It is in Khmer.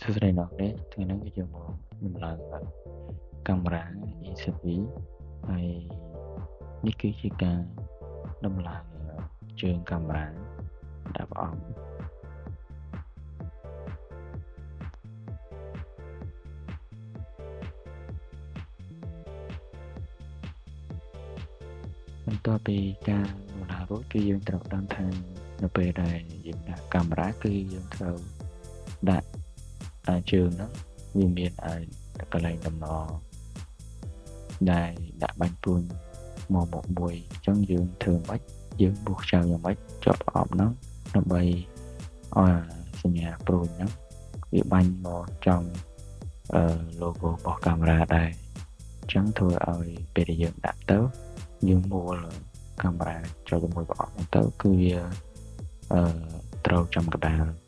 សួស្តីអ្នកនរថ្ងៃនេះយើងមកដំឡើងកាមេរ៉ា E12 ហើយនេះគឺជាការដំឡើងជើងកាមេរ៉ាដាក់ប្រអប់បន្ទាប់ពីការដំឡើងរួចគឺយើងត្រូវដឹងថានៅពេលដែលយើងដាក់កាមេរ៉ាគឺយើងត្រូវដាក់ជើងហ្នឹងវាមានកន្លែងដំណដែលដាក់បាញ់ព្រួញមកមួយអញ្ចឹងយើងធ្វើម៉េចយើងបួសចោលយ៉ាងម៉េចជាប់ប្រអប់ហ្នឹងដើម្បីឲ្យសញ្ញាព្រួញហ្នឹងវាបាញ់មកចំlogo របស់កាមេរ៉ាដែរអញ្ចឹងធ្វើឲ្យពេលដែលយើងដាក់ទៅយើងមួលកាមេរ៉ាចូលជាមួយប្រអប់ហ្នឹងទៅគឺវាត្រូវចំកណ្ដាល